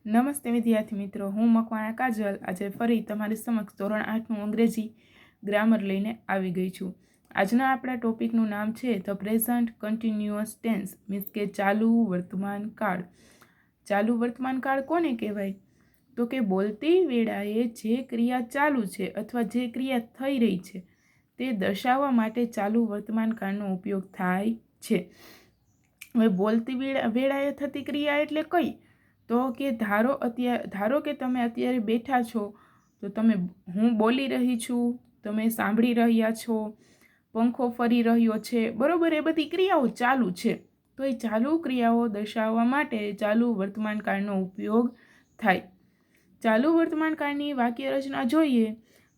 નમસ્તે વિદ્યાર્થી મિત્રો, હું મકવાણા કાજલ આજે ફરી તમારી સમક્ષ ધોરણ 8નું અંગ્રેજી ગ્રામર લઈને આવી ગઈ છું. આજના આપણા ટોપિકનું નામ છે the present continuous tense, means કે ચાલુ વર્તમાન કાળ. ચાલુ વર્તમાન કાળ કોને કહેવાય? તો કે બોલતી વેળાએ જે ક્રિયા ચાલુ છે અથવા જે ક્રિયા થઈ રહી છે તે દર્શાવવા માટે ચાલુ વર્તમાન કાળનો ઉપયોગ થાય છે. હવે બોલતી વેળાએ થતી ક્રિયા એટલે કઈ? તો કે ધારો કે તમે અત્યારે બેઠા છો તો તમે હું બોલી રહી છું, તમે સાંભળી રહ્યા છો, પંખો ફરી રહ્યો છે, બરોબર? એ બધી ક્રિયાઓ ચાલુ છે. તો એ ચાલુ ક્રિયાઓ દર્શાવવા માટે ચાલુ વર્તમાન કાળનો ઉપયોગ થાય. ચાલુ વર્તમાન કાળની વાક્ય રચના જોઈએ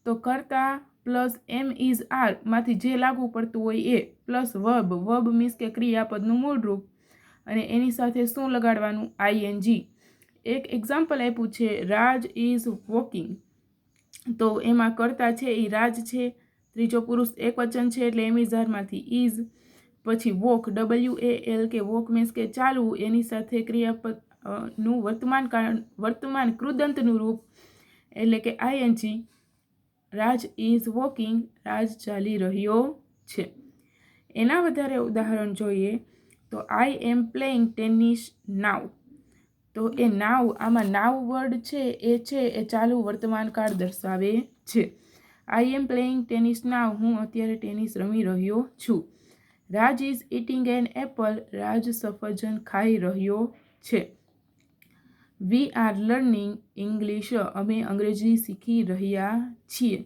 તો કર્તા પ્લસ એમ ઇઝ આર માંથી જે લાગુ પડતું હોય એ પ્લસ વર્બ મીન્સ કે ક્રિયાપદનું મૂળ રૂપ, અને એની સાથે શું લગાડવાનું? આઈએનજી. એક એક્ઝામ્પલ આપ્યું છે, રાજ ઇઝ વોકિંગ. તો એમાં કર્તા છે એ રાજ છે, ત્રીજો પુરુષ એક વચન છે એટલે એમ ઇઝ આરમાંથી ઇઝ, પછી વોક WAL કે વોક મીન્સ કે ચાલવું, એની સાથે ક્રિયાપદ નું વર્તમાન કૃદંતનું રૂપ એટલે કે આઈએનજી. રાજ ઇઝ વોકિંગ, રાજ ચાલી રહ્યો છે. એના વધારે ઉદાહરણ જોઈએ તો આઈ એમ પ્લેઇંગ ટેનિસ નાવ. તો એ નાવ, આમાં નાવ વર્ડ છે એ ચાલુ વર્તમાન કાળ દર્શાવે છે. આઈ એમ પ્લેઇંગ ટેનિસ નાવ, હું અત્યારે ટેનિસ રમી રહ્યો છું. રાજ ઇઝ ઇટિંગ એન એપલ, રાજ સફરજન ખાઈ રહ્યો છે. વી આર લર્નિંગ ઇંગ્લિશ, અમે અંગ્રેજી શીખી રહ્યા છીએ.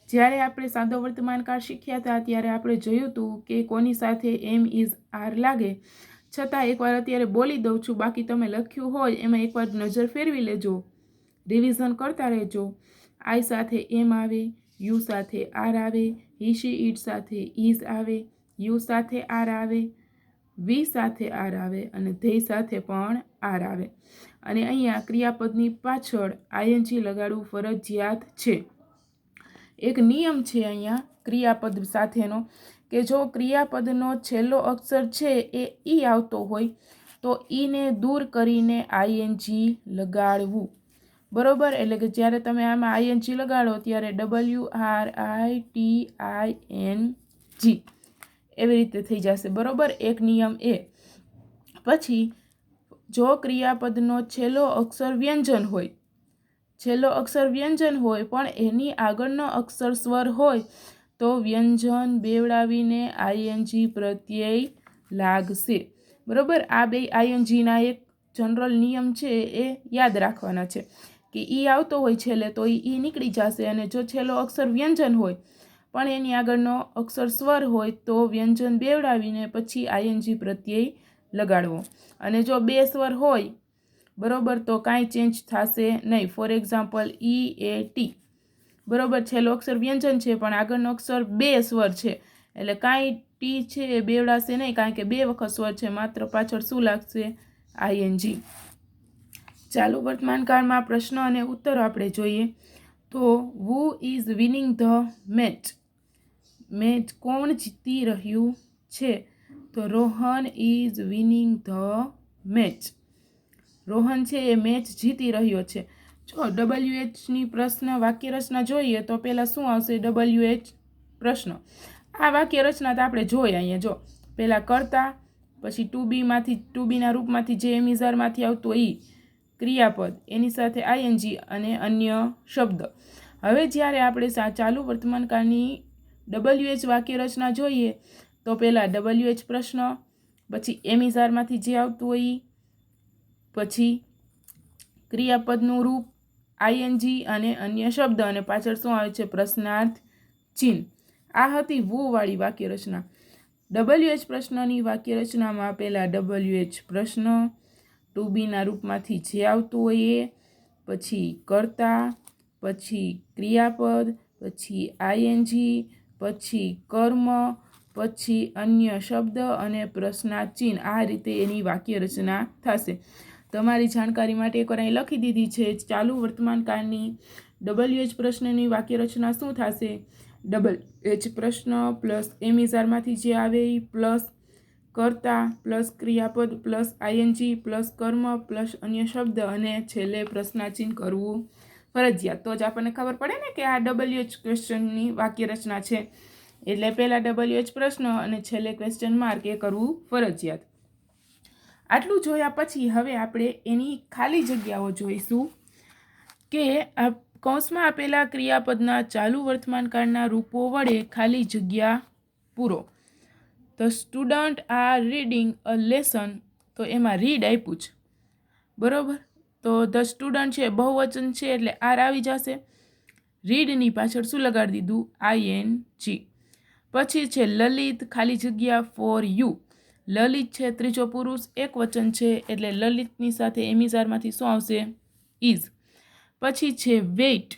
જ્યારે આપણે સાદો વર્તમાન કાળ શીખ્યા હતા ત્યારે આપણે જોયું હતું કે કોની સાથે એમ ઇઝ આર લાગે. છતાં એકવાર અત્યારે બોલી દઉં છું, બાકી તમે લખ્યું હોય એમાં એકવાર નજર ફેરવી લેજો, રિવિઝન કરતા રહેજો. આઈ સાથે એમ આવે, યુ સાથે આર આવે, હી શી ઇટ સાથે ઇઝ આવે, યુ સાથે આર આવે, વી સાથે આર આવે અને ધેય સાથે પણ આર આવે. અને અહીંયા ક્રિયાપદની પાછળ આઈએનજી લગાડવું ફરજિયાત છે. એક નિયમ છે અહીંયા ક્રિયાપદ સાથેનો કે જો ક્રિયાપદનો છેલ્લો અક્ષર છે એ ઈ આવતો હોય તો ઈને દૂર કરીને આઈએનજી લગાડવું, બરોબર? એટલે કે જ્યારે તમે આમાં આઈએનજી લગાડો ત્યારે WRITING એવી રીતે થઈ જશે, બરોબર? એક નિયમ એ. પછી જો ક્રિયાપદનો છેલ્લો અક્ષર વ્યંજન હોય, પણ એની આગળનો અક્ષર સ્વર હોય તો વ્યંજન બેવડાવીને આઈએનજી પ્રત્યય લાગશે, બરોબર? આ બે આઈએનજીના એક જનરલ નિયમ છે એ યાદ રાખવાના છે કે ઈ આવતો હોય છેલ્લે તો ઈ નીકળી જશે, અને જો છેલ્લો અક્ષર વ્યંજન હોય પણ એની આગળનો અક્ષર સ્વર હોય તો વ્યંજન બેવડાવીને પછી આઈએનજી પ્રત્યય લગાડવો. અને જો બે સ્વર હોય, બરોબર, તો કાંઈ ચેન્જ થશે નહીં. ફોર એક્ઝામ્પલ EAT, બરોબર, છેલ્લો અક્ષર વ્યંજન છે પણ આગળનો અક્ષર બે સ્વર છે એટલે કાંઈ ટી છે એ બેવડાશે નહીં, કારણ કે બે વખત સ્વર છે, માત્ર પાછળ શું લાગશે? આઈએનજી. ચાલુ વર્તમાન કાળમાં પ્રશ્ન અને ઉત્તર આપણે જોઈએ તો who is winning the match, કોણ જીતી રહ્યું છે? તો Rohan is winning the match, Rohan છે એ મેચ જીતી રહ્યો છે. જો WHની પ્રશ્ન વાક્ય રચના જોઈએ તો પહેલાં શું આવશે? WH પ્રશ્ન. આ વાક્ય રચના તો આપણે જોઈએ અહીંયા. જો પહેલાં કરતા, પછી ટુ બીના રૂપમાંથી જે એમિઝારમાંથી આવતો ઈ ક્રિયાપદ, એની સાથે આઈએનજી અને અન્ય શબ્દ. હવે જ્યારે આપણે ચાલુ વર્તમાન કાળની WH વાક્ય રચના જોઈએ તો પહેલાં WH પ્રશ્ન, પછી એમિઝારમાંથી જે આવતું હોય ઈ, પછી ક્રિયાપદનું રૂપ આઈએનજી અને અન્ય શબ્દ, અને પાછળ શું આવે છે? પ્રશ્નાર્થ ચિહ્ન. આ હતી વુ વાળી વાક્ય રચના. WH પ્રશ્નની વાક્ય રચનામાં પહેલાં WH પ્રશ્ન, ટુ બીના રૂપમાંથી જે આવતું હોય એ, પછી કર્તા, પછી ક્રિયાપદ, પછી આઈએનજી, પછી કર્મ, પછી અન્ય શબ્દ અને પ્રશ્નાર્થ ચિહ્ન. આ રીતે એની વાક્ય રચના થશે. તમારી જાણકારી માટે એકવાર અહીં લખી દીધી છે. ચાલુ વર્તમાન કાળની WH પ્રશ્નની વાક્ય રચના શું થશે? WH પ્રશ્ન પ્લસ એમિઝારમાંથી જે આવે એ પ્લસ કર્તા પ્લસ ક્રિયાપદ પ્લસ આઈએનજી પ્લસ કર્મ પ્લસ અન્ય શબ્દ અને છેલ્લે પ્રશ્નાચિહ્ન કરવું ફરજિયાત. તો જ આપણને ખબર પડે ને કે આ WH ક્વેશ્ચનની વાક્ય રચના છે. એટલે પહેલાં WH પ્રશ્ન અને છેલ્લે ક્વેશ્ચન માર્ક એ કરવું ફરજિયાત. આટલું જોયા પછી હવે આપણે એની ખાલી જગ્યાઓ જોઈશું કે આ કૌંસમાં આપેલા ક્રિયાપદના ચાલુ વર્તમાનકાળના રૂપો વડે ખાલી જગ્યા પૂરો. The student are reading a lesson, તો એમાં રીડ આપ્યું છે બરાબર. તો ધ સ્ટુડન્ટ છે બહુવચન છે એટલે આર આવી જશે. રીડની પાછળ શું લગાડી દીધું? ING. પછી છે લલિત ખાલી જગ્યા ફોર યુ. લલિત છે ત્રીજો પુરુષ એક વચન છે એટલે લલિતની સાથે એમિઝારમાંથી શું આવશે? ઇઝ. પછી છે વેઇટ.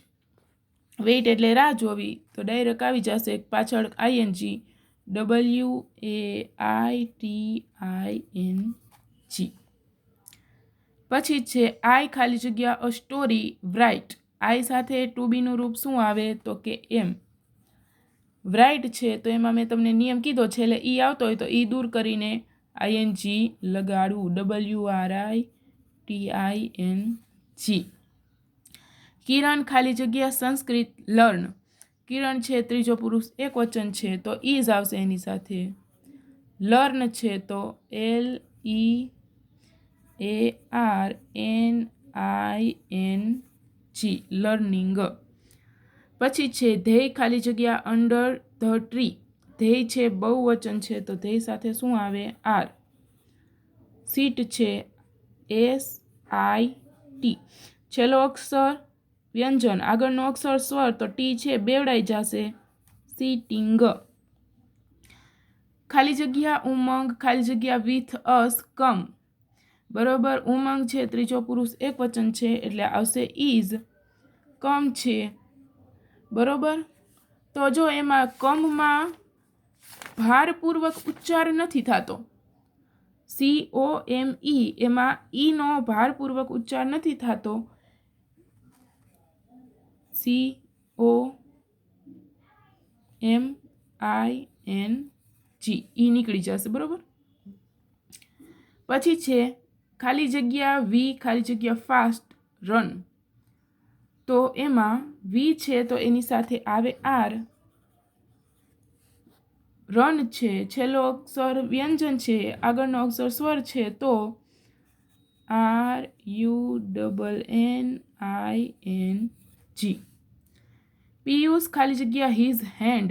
વેઇટ એટલે રાહ જોવી, તો ડાયરેક્ટ આવી જશે પાછળ ING. WAITING. પછી છે આઈ ખાલી જગ્યા અ સ્ટોરી રાઇટ. આઈ સાથે ટુ બીનું રૂપ શું આવે? તો કે એમ. રાઇટ છે તો એમાં મેં તમને નિયમ કીધો છે એટલે ઈ આવતો હોય તો ઈ દૂર કરીને ING લગાડવું. WRITING. કિરણ ખાલી જગ્યા સંસ્કૃત લર્ન. કિરણ છે ત્રીજો પુરુષ એક વચન છે તો ઇઝ આવશે એની સાથે. લર્ન છે તો LEARNING લર્નિંગ. પછી છે ધ્યેય ખાલી જગ્યા અંડર ધ ટ્રી. ધ્યેય છે બહુવચન છે તો ધ્યેય સાથે શું આવે? આર. સીટ છે SIT. છેલ્લો અક્ષર વ્યંજન, આગળનો અક્ષર સ્વર તો ટી છે બેવડાઈ જશે સીટિંગ. ખાલી જગ્યા ઉમંગ ખાલી જગ્યા વિથ અસ કમ. બરોબર. ઉમંગ છે ત્રીજો પુરુષ એક વચન છે એટલે આવશે ઇઝ. કમ છે બરોબર. તો જો એમાં કમમાં ભારપૂર્વક ઉચ્ચાર નથી થતો. COME એમાં ઈનો ભારપૂર્વક ઉચ્ચાર નથી થતો. COMING ઈ નીકળી જશે બરોબર. પછી છે ખાલી જગ્યા વી ખાલી જગ્યા ફાસ્ટ રન. તો એમાં વી છે તો એની સાથે આવે આર. રન છે છેલ્લો અક્ષર વ્યંજન છે આગળનો અક્ષર સ્વર છે તો RUNNING. પિયુષ ખાલી જગ્યા હિઝ હેન્ડ.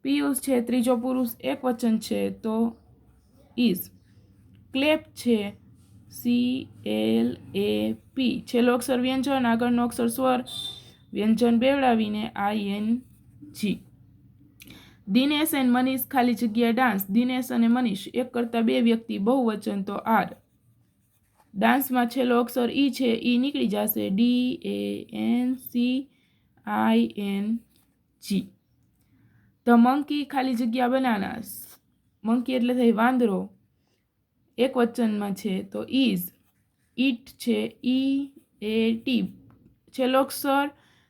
પિયુષ છે ત્રીજો પુરુષ એક વચન છે તો ઇઝ. ક્લેપ છે CLAP. છેલ્લો અક્ષર વ્યંજન આગળનો અક્ષર સ્વર વ્યંજન બેવડાવીને ING. દિનેશ એન્ડ મનીષ ખાલી જગ્યા ડાન્સ. દિનેશ અને મનીષ એક કરતાં બે વ્યક્તિ બહુવચન તો આર. ડાન્સમાં છેલ્લો અક્ષર ઈ છે ઈ નીકળી જશે DANCING. ધ મંકી ખાલી જગ્યા બનાના. મંકી એટલે થઈ વાંદરો એક વચનમાં છે તો ઇઝ. ઈટ છે EAT. છેલ્લો અક્ષર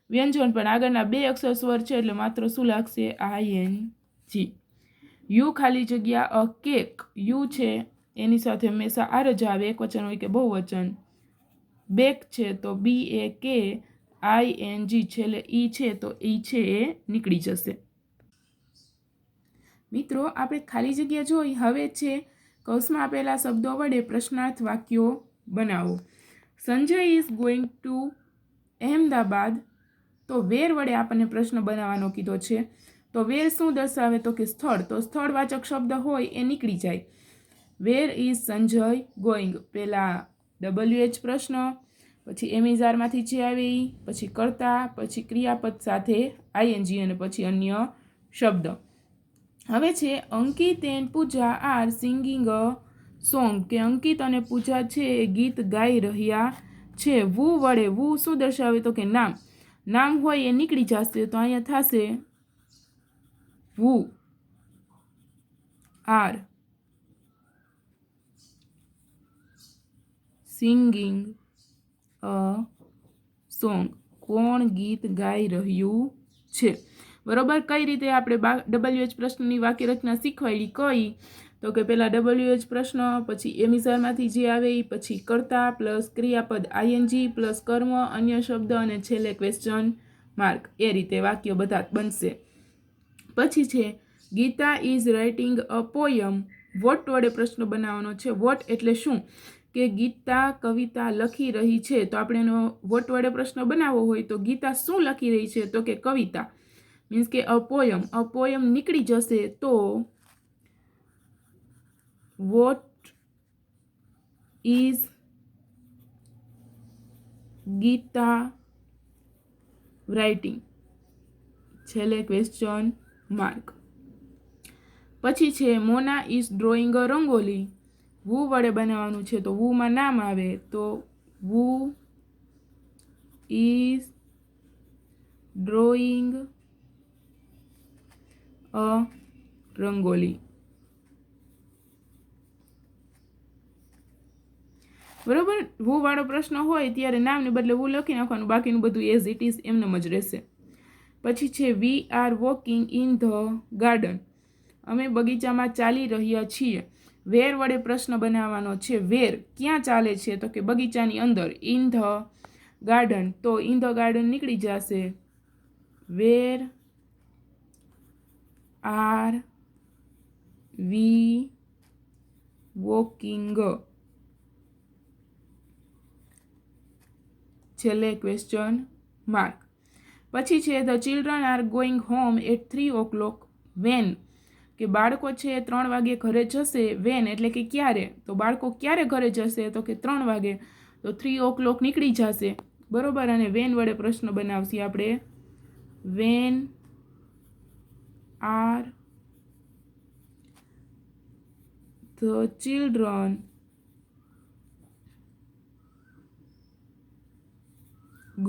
વ્યંજન પણ આગળના બે અક્ષર સ્વર છે એટલે માત્ર શું લાગશે? ING. યુ ખાલી જગ્યા અ કેક. યુ છે એની સાથે હંમેશા આર જ આવે એક વચન હોય કે બહુવચન. બેક છે તો BAK. ING છેલ્લે ઈ છે તો ઈ છે એ નીકળી જશે. મિત્રો આપણે ખાલી જગ્યા જોઈ. હવે છે કૌંસમાં આપેલા શબ્દો વડે પ્રશ્નાર્થ વાક્યો બનાવો. Sanjay is going to Ahmedabad. તો વેર વડે આપણને પ્રશ્ન બનાવવાનો કીધો છે. તો વેર શું દર્શાવે? તો કે સ્થળ. તો સ્થળવાચક શબ્દ હોય એ નીકળી જાય. Where is Sanjay going. પહેલાં WH પ્રશ્ન, પછી એમિઝારમાંથી જે આવે એ, પછી કર્તા, પછી ક્રિયાપદ સાથે ING અને પછી અન્ય શબ્દ. હવે છે Ankit and Pooja are singing a song. કે અંકિત અને પૂજા છે એ ગીત ગાઈ રહ્યા છે. વુ વડે વુ શું દર્શાવે? તો કે નામ. નામ હોય એ નીકળી જશે તો અહીંયા થશે વુ આર સિંગિંગ અ સોંગ. કોણ ગીત ગાઈ રહ્યું છે? બરોબર. કઈ રીતે આપણે WH પ્રશ્નની વાક્ય રચના શીખવાડી કઈ? તો કે પહેલાં WH પ્રશ્ન, પછી એમિઝારમાંથી જે આવે એ, પછી કર્તા પ્લસ ક્રિયાપદ ING પ્લસ કર્મ અન્ય શબ્દ અને છેલ્લે ક્વેશ્ચન માર્ક. એ રીતે વાક્ય બધા બનશે. પછી છે Gita is writing a poem. What વડે પ્રશ્ન બનાવવાનો છે. વોટ એટલે શું, કે ગીતા કવિતા લખી રહી છે. તો આપણે એનો વોટ વડે પ્રશ્ન બનાવવો હોય તો ગીતા શું લખી રહી છે, તો કે કવિતા. મીન્સ કે અ પોયમ. અ પોયમ નીકળી જશે તો વોટ ઇઝ ગીતા રાઇટિંગ, છેલ્લે ક્વેશ્ચન માર્ક. પછી છે મોના ઇઝ ડ્રોઈંગ અ રંગોલી. વુ વડે બનાવવાનું છે તો વુમાં નામ આવે તો વુ ઇઝ ડ્રોઈંગ અ રંગોલી. બરોબર. વુ વાળો પ્રશ્ન હોય ત્યારે નામને બદલે વુ લખી નાખવાનું, બાકીનું બધું એઝ ઇટ ઇઝ એમનેમ જ રહેશે. પછી છે we are walking in the garden. અમે બગીચામાં ચાલી રહ્યા છીએ. વેર વડે પ્રશ્ન બનાવવાનો છે. વેર ક્યાં ચાલે છે, તો કે બગીચાની અંદર. ઇન ધ ગાર્ડન, તો ઇન ધ ગાર્ડન નીકળી જશે. વેર આર વી વોકિંગ, છેલ્લે ક્વેશ્ચન માર્ક. પછી છે the children are going home at 3 o'clock. When, કે બાળકો છે 3 વાગે ઘરે જશે. વેન એટલે કે ક્યારે, તો બાળકો ક્યારે ઘરે જશે, તો કે 3 વાગે. તો 3 o'clock નીકળી જશે. બરોબર. અને વેન વડે પ્રશ્ન બનાવશી આપણે. Van are the children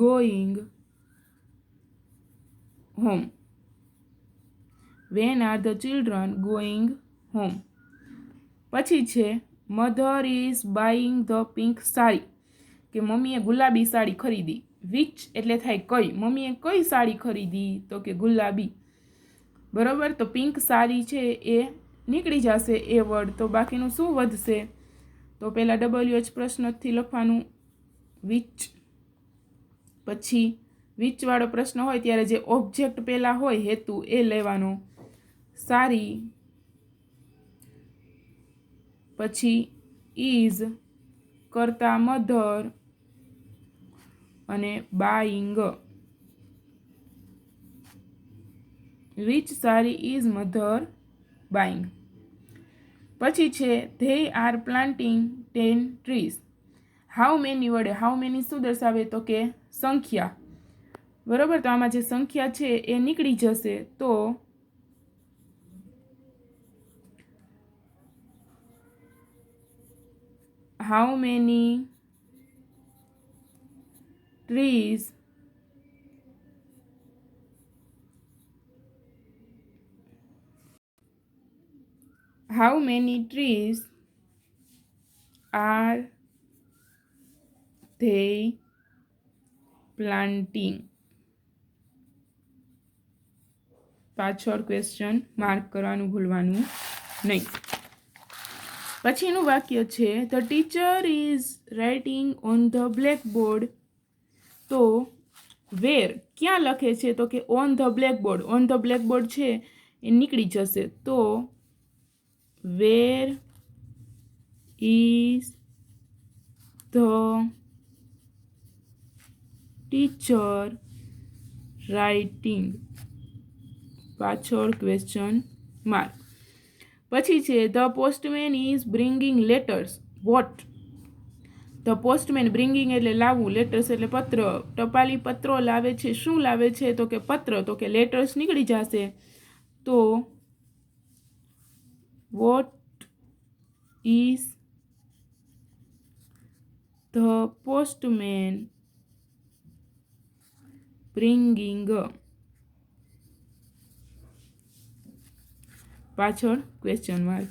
going home. When are the children going home? પછી છે mother is buying the pink sari. કે મમ્મીએ ગુલાબી સાડી ખરીદી. વિચ એટલે થાય કઈ. મમ્મીએ કઈ સાડી ખરીદી, તો કે ગુલાબી. બરોબર. તો પિંક સાડી છે એ નીકળી જશે એ વર્ડ. તો બાકીનું શું વધશે, તો પહેલાં WH પ્રશ્નથી લખવાનું વિચ. પછી વિચ વાળો પ્રશ્ન હોય ત્યારે જે ઓબ્જેક્ટ પહેલાં હોય હેતુ એ લેવાનો. સારી, પછી ઇઝ કરતા મધર અને બાઈંગ. વિચ સારી ઇઝ મધર બાઈંગ. પછી છે they are planting 10 trees. How many વડે હાઉ મેની શું દર્શાવે, તો કે સંખ્યા. બરોબર. તો આમાં જે સંખ્યા છે એ નીકળી જશે. તો how many trees are they planting. પાછળ ક્વેશ્ચન માર્ક કરવાનું ભૂલવાનું નહીં. પછીનું વાક્ય છે the teacher is writing on the blackboard. તો વેર ક્યાં લખે છે, તો કે on the blackboard. On the blackboard છે એ નીકળી જશે. તો where is the teacher writing, પાછળ ક્વેશ્ચન માર્ક. પછી છે the postman is bringing letters. What, the postman bringing એટલે લાવવું, લેટર્સ એટલે પત્ર. ટપાલી પત્રો લાવે છે. શું લાવે છે, તો કે પત્ર. તો કે લેટર્સ નીકળી જશે. તો what is the postman bringing, પાછળ question mark.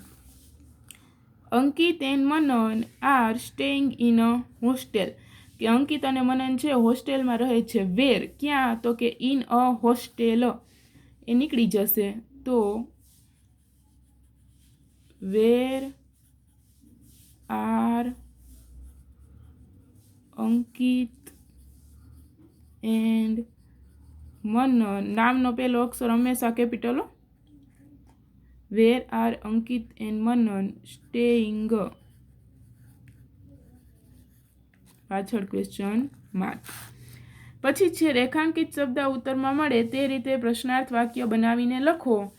Ankit and Manan are staying in a hostel. કે અંકિત અને મનન છે હોસ્ટેલમાં રહે છે. વેર ક્યાં, તો કે ઇન અ હોસ્ટેલ. એ નીકળી જશે. તો વેર આર અંકિત એન્ડ મનન. નામનો પહેલો અક્ષર હંમેશા capital. Where are Ankit and Manan staying. પાછળ ક્વેશ્ચન માર્ક. પછી છે રેખાંકિત શબ્દ ઉત્તરમાં મળે તે રીતે પ્રશ્નાર્થ વાક્ય બનાવીને લખો.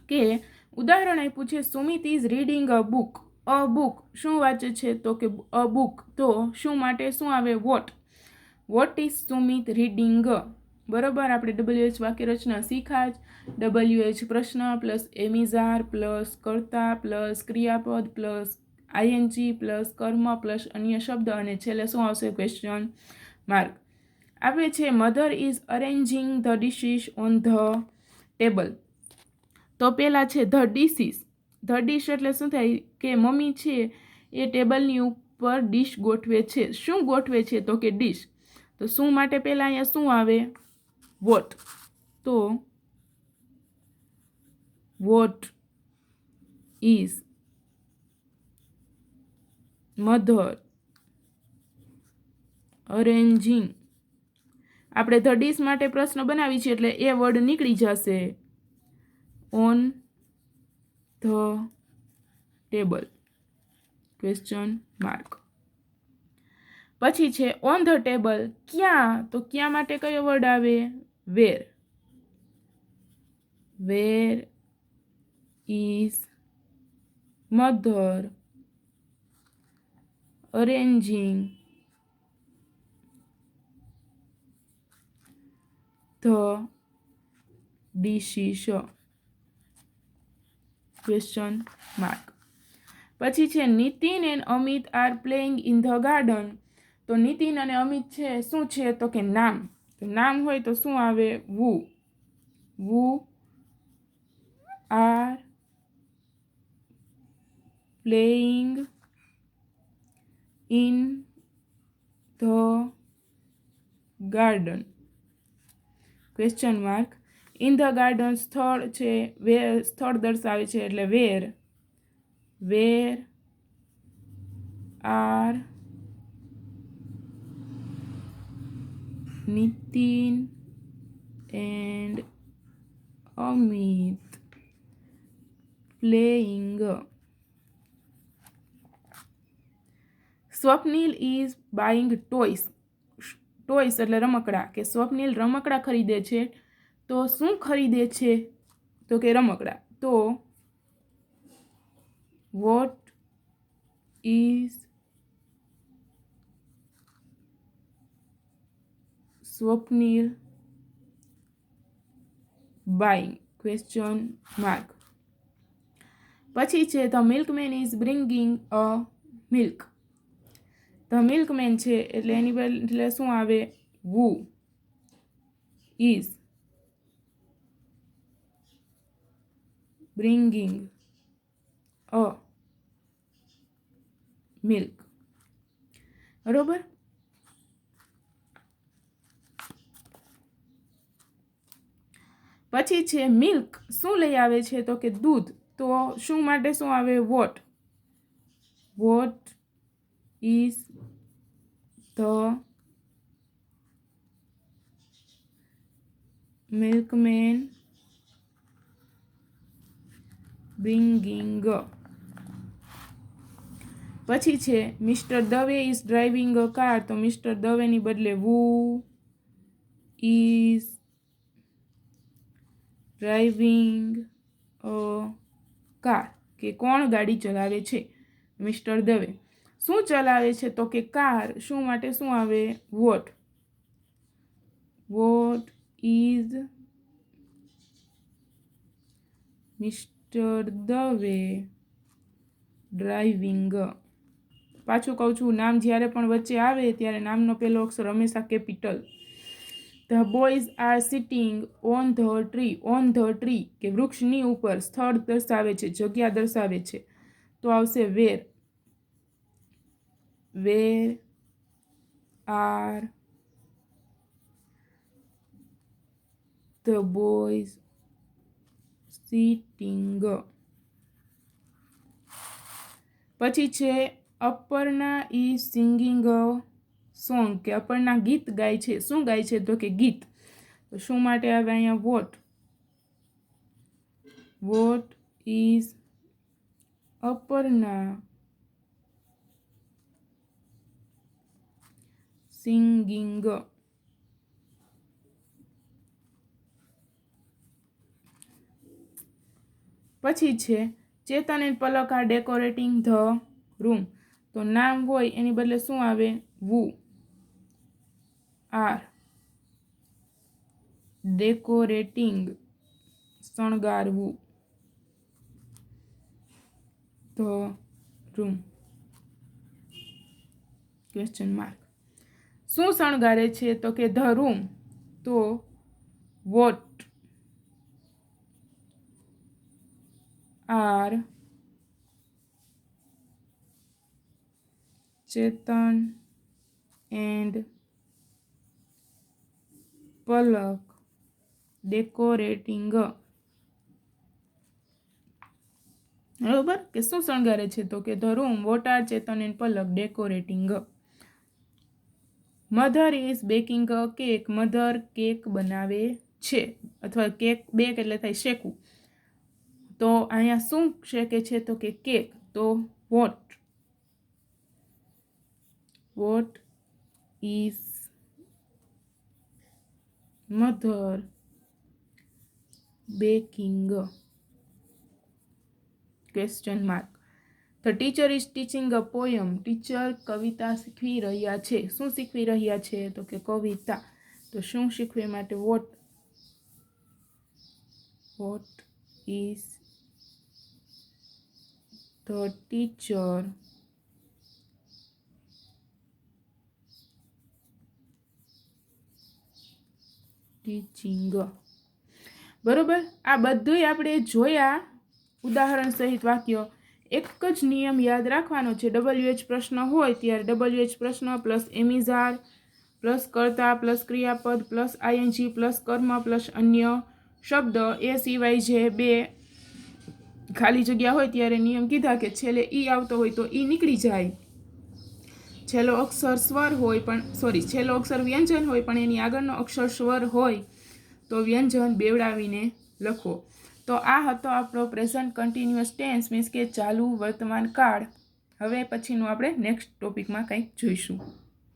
કે ઉદાહરણ આપ્યું છે, Sumit is reading a book. A book શું વાંચે છે? તો કે અ બુક. તો શું માટે શું આવે? What. What is Sumit reading? બરોબર, આપણે WH વાક્ય રચના શીખા જ. WH પ્રશ્ન પ્લસ એમિઝાર પ્લસ કર્તા પ્લસ ક્રિયાપદ પ્લસ ING પ્લસ કર્મ પ્લસ અન્ય શબ્દ અને છેલ્લે શું આવશે? Question mark. આવે છે mother is arranging the dishes on the table. તો પહેલાં છે ધ ડિશિસ. ધ ડિશ એટલે શું થાય? કે મમ્મી છે એ ટેબલની ઉપર ડીશ ગોઠવે છે. શું ગોઠવે છે? તો કે ડીશ. તો શું માટે પહેલાં અહીંયા શું આવે? વોટ. તો વોટ ઇઝ મધર અરેન્જિંગ. આપણે ધ ડીશ માટે પ્રશ્ન બનાવી છે એટલે એ વર્ડ નીકળી જશે. On the table. Question mark. પછી છે ઓન ધ ટેબલ. ક્યાં? તો ક્યાં માટે કયો વર્ડ આવે? Where. Where is mother arranging the dishes. Question mark. પછી છે Nitin and Amit are playing in the garden. તો નીતિન અને અમિત છે શું છે? તો કે નામ. તો નામ હોય તો શું આવે? Who. Who are playing in the garden. Question mark. In the garden સ્થળ છે, સ્થળ દર્શાવે છે એટલે where. Where are Nitin and Amit playing. Swapnil is buying toys. Toys એટલે રમકડા. કે સ્વપ્નિલ રમકડા ખરીદે છે. તો શું ખરીદે છે? તો કે રમકડા. તો what is Swapnil buying? Question mark. પછી છે the milkman is bringing a milk. The milkman છે એટલે એની એટલે શું આવે? Who is bringing a milk. બરોબર. પછી છે મિલ્ક શું લઈ આવે છે? તો કે દૂધ. તો શું માટે શું આવે? What. What is the milkman bringing. પછી છે mister Dave is driving a car. તો મિસ્ટર દવેની બદલે who is driving a car. કે કોણ ગાડી ચલાવે છે? મિસ્ટર દવે. શું ચલાવે છે? તો કે કાર. શું માટે શું આવે? What. What is mister Dave driving. પાછું કહું છું, નામ જ્યારે પણ વચ્ચે આવે ત્યારે નામનો પહેલો અક્ષર હંમેશા capital. The boys are sitting on the tree. On the tree કે વૃક્ષની ઉપર. સ્થળ દર્શાવે છે, જગ્યા દર્શાવે છે. તો આવશે where. Where are the boys sitting. પછી છે Aparna is singing a song, કે અપર્ણા ગીત ગાય છે. શું ગાય છે? તો કે ગીત. તો શું માટે આવે અહીંયા વોટ ઇઝ અપર્ણા સિંગિંગ. પછી છે Chetan and Palak are decorating the room. તો નામ હોય એની બદલે શું આવે? વુ આર ડેકોરેટિંગ, શણગારવું, ધ રૂમ. Question mark. શું શણગારે છે? તો કે ધ રૂમ. તો what are Chetan and Palak decorating. બરોબર, કે શું શણગારે છે? તો કે the room. What are Chetan and Palak decorating. Mother is baking a cake. Mother cake બનાવે છે, અથવા કેક બેક એટલે થાય શેકવું. તો અહીંયા શું શેકે છે? તો કે કેક. તો what is mother baking. Question mark. The teacher is teaching a poem. Teacher કવિતા શીખવી રહ્યા છે. શું શીખવી રહ્યા છે? તો કે કવિતા. તો શું શીખવે માટે vote is the teacher teaching. બરોબર, આ બધું આપણે જોયા ઉદાહરણ સહિત વાક્ય. એક જ નિયમ યાદ રાખવાનો છે. WH પ્રશ્ન હોય ત્યારે WH પ્રશ્ન પ્લસ એમિઝાર પ્લસ કર્તા પ્લસ ક્રિયાપદ પ્લસ ING પ્લસ કર્મ પ્લસ અન્ય શબ્દ. એ સિવાય જે બે ખાલી જગ્યા હોય ત્યારે નિયમ કીધા કે છેલ્લે ઈ આવતો હોય તો ઈ નીકળી જાય. છેલ્લો અક્ષર સ્વર હોય પણ છેલ્લો અક્ષર વ્યંજન હોય પણ એની આગળનો અક્ષર સ્વર હોય તો વ્યંજન બેવડાવીને લખો. તો આ હતો આપણો પ્રેઝન્ટ કન્ટિન્યુઅસ ટેન્સ, મીન્સ કે ચાલુ વર્તમાન કાળ. હવે પછીનું આપણે નેક્સ્ટ ટોપિકમાં કંઈક જોઈશું.